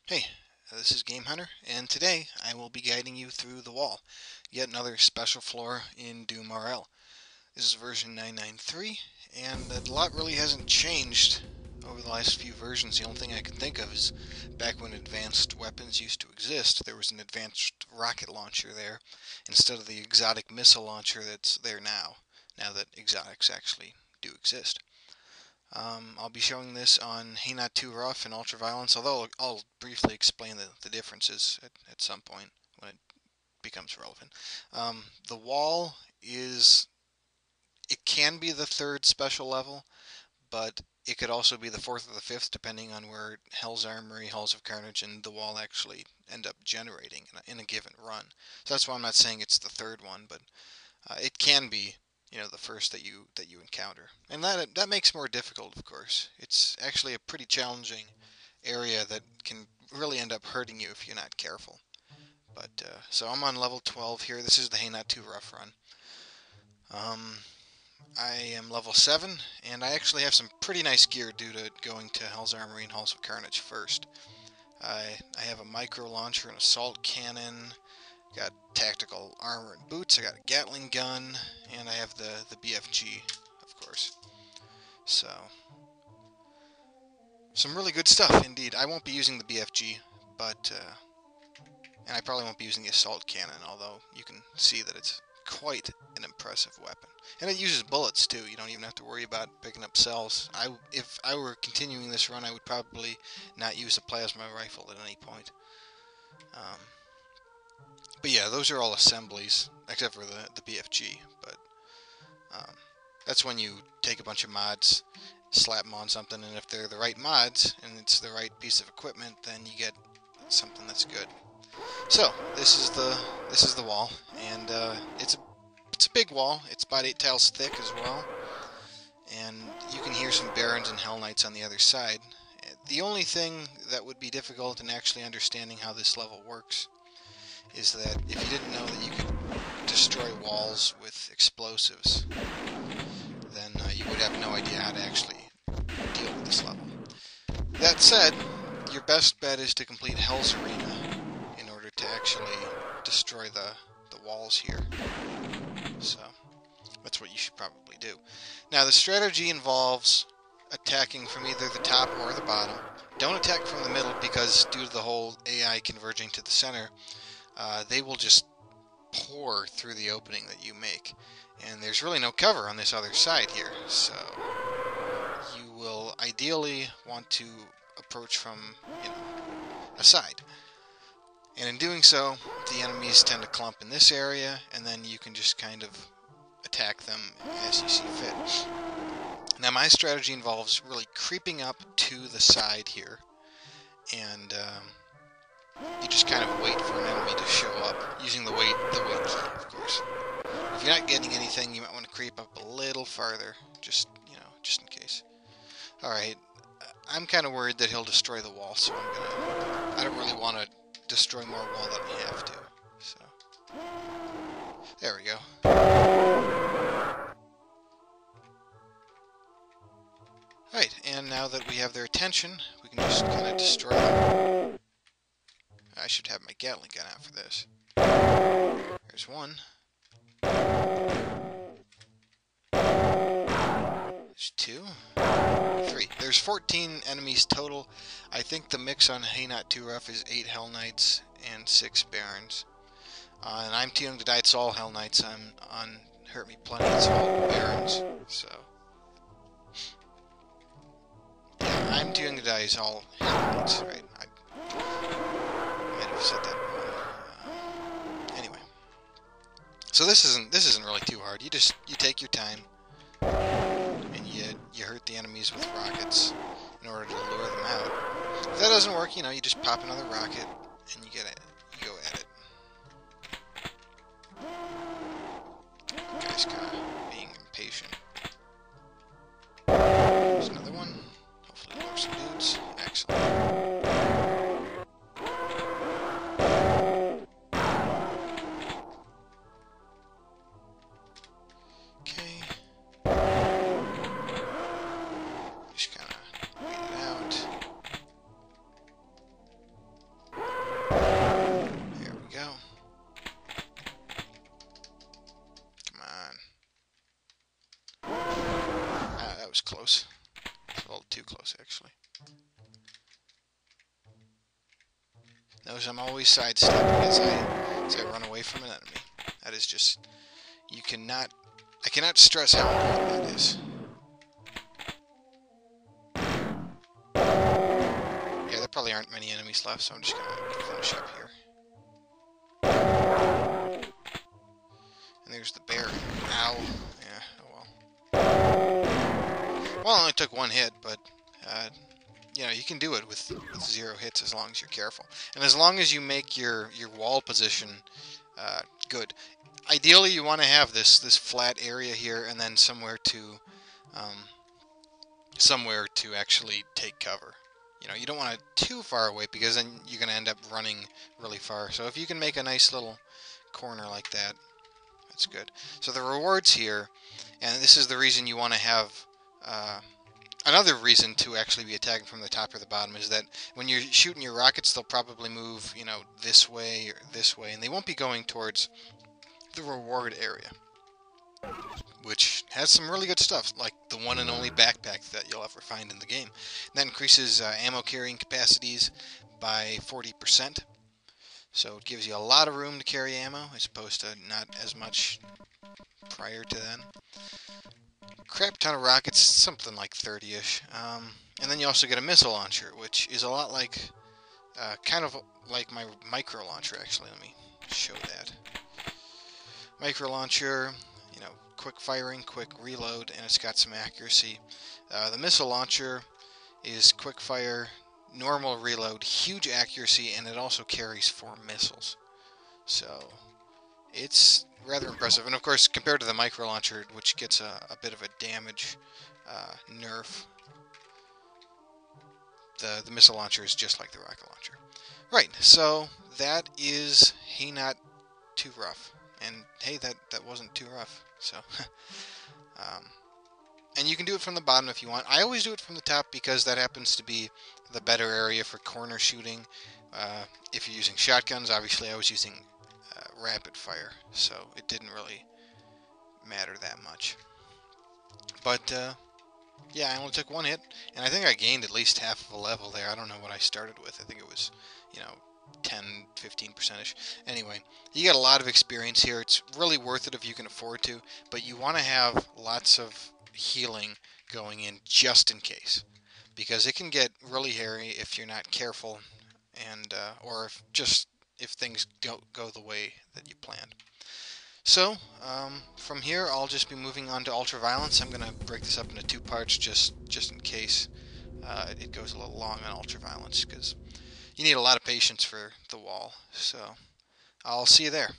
Hey, this is Game Hunter, and today I will be guiding you through the wall, yet another special floor in DoomRL. This is version 993, and a lot really hasn't changed over the last few versions. The only thing I can think of is back when advanced weapons used to exist, there was an advanced rocket launcher there, instead of the exotic missile launcher that's there now that exotics actually do exist. I'll be showing this on Hey Not Too Rough and Ultraviolence, although I'll briefly explain the differences at some point when it becomes relevant. The wall it can be the third special level, but it could also be the fourth or the fifth, depending on where Hell's Armory, Halls of Carnage, and the wall actually end up generating in a given run. So that's why I'm not saying it's the third one, but it can be, the first that you encounter, and that makes it more difficult. Of course, it's actually a pretty challenging area that can really end up hurting you if you're not careful. But so I'm on level 12 here. This is the Hey Not Too Rough run. I am level 7, and I actually have some pretty nice gear due to going to Hell's Armory and Halls of Carnage first. I have a micro launcher, an assault cannon, got tactical armor and boots, I got a Gatling gun, and I have the BFG, of course. So, some really good stuff indeed. I won't be using the BFG, but, and I probably won't be using the assault cannon, although you can see that it's quite an impressive weapon. And it uses bullets too, you don't even have to worry about picking up cells. If I were continuing this run, I would probably not use a plasma rifle at any point. But yeah, those are all assemblies, except for the BFG. But that's when you take a bunch of mods, slap them on something, and if they're the right mods, and it's the right piece of equipment, then you get something that's good. So, this is the wall, and it's a big wall. It's about 8 tiles thick as well. And you can hear some Barons and Hell Knights on the other side. The only thing that would be difficult in actually understanding how this level works is that if you didn't know that you could destroy walls with explosives, then you would have no idea how to actually deal with this level. That said, your best bet is to complete Hell's Arena in order to actually destroy the walls here. So, that's what you should probably do. Now, the strategy involves attacking from either the top or the bottom. Don't attack from the middle because due to the whole AI converging to the center, they will just pour through the opening that you make. And there's really no cover on this other side here, so you will ideally want to approach from, a side. And in doing so, the enemies tend to clump in this area, and then you can just kind of attack them as you see fit. Now, my strategy involves really creeping up to the side here, and you just kind of wait for an enemy to show up, using the wait key, of course. If you're not getting anything, you might want to creep up a little farther, just in case. Alright, I'm kind of worried that he'll destroy the wall, so I don't really want to destroy more wall than I have to. So, there we go. Alright, and now that we have their attention, we can just kind of destroy them. I should have my Gatling gun out for this. There's one. There's 2. 3. There's 14 enemies total. I think the mix on Hey Not Too Rough is 8 Hell Knights and 6 Barons. And I'm too young to die, it's all Hell Knights. On Hurt Me Plenty, it's all Barons. So, yeah, I'm too young to die, it's all Hell Knights, right? I might have said that wrong. Anyway, so this isn't really too hard. You take your time, and you hurt the enemies with rockets in order to lure them out. If that doesn't work, you just pop another rocket and you go at it. The guy's kind of being impatient. There's another one. Hopefully lure some dudes. Excellent. Notice I'm always sidestepping as I run away from an enemy. That is just, I cannot stress how important that is. Yeah, there probably aren't many enemies left, so I'm just gonna finish up here. And there's the bear. Ow. Yeah, oh well. Well, it only took one hit, but, you know, you can do it with 0 hits as long as you're careful. And as long as you make your wall position good. Ideally, you want to have this flat area here, and then somewhere to actually take cover. You know, you don't want it too far away, because then you're going to end up running really far. So if you can make a nice little corner like that, that's good. So the rewards here, and this is the reason you want to have another reason to actually be attacking from the top or the bottom, is that when you're shooting your rockets, they'll probably move, you know, this way or this way, and they won't be going towards the reward area, which has some really good stuff, like the one and only backpack that you'll ever find in the game. And that increases ammo carrying capacities by 40%, so it gives you a lot of room to carry ammo, as opposed to not as much prior to then. Crap ton of rockets, something like 30-ish. And then you also get a missile launcher, which is a lot like, kind of like my micro launcher, actually. Let me show that. Micro launcher, you know, quick firing, quick reload, and it's got some accuracy. The missile launcher is quick fire, normal reload, huge accuracy, and it also carries 4 missiles. So it's rather impressive. And of course, compared to the micro launcher, which gets a bit of a damage nerf, the missile launcher is just like the rocket launcher. Right, so that is Hey Not Too Rough. And hey, that wasn't too rough. So, and you can do it from the bottom if you want. I always do it from the top because that happens to be the better area for corner shooting. If you're using shotguns, obviously I was using rapid fire, so it didn't really matter that much. But yeah, I only took 1 hit, and I think I gained at least half of a level there. I don't know what I started with. I think it was, you know, 10-15%ish. Anyway, you get a lot of experience here. It's really worth it if you can afford to, but you want to have lots of healing going in just in case, because it can get really hairy if you're not careful, and or if things don't go the way that you planned. So, from here, I'll just be moving on to ultraviolence. I'm going to break this up into 2 parts just in case it goes a little long on ultraviolence, because you need a lot of patience for the wall. So, I'll see you there.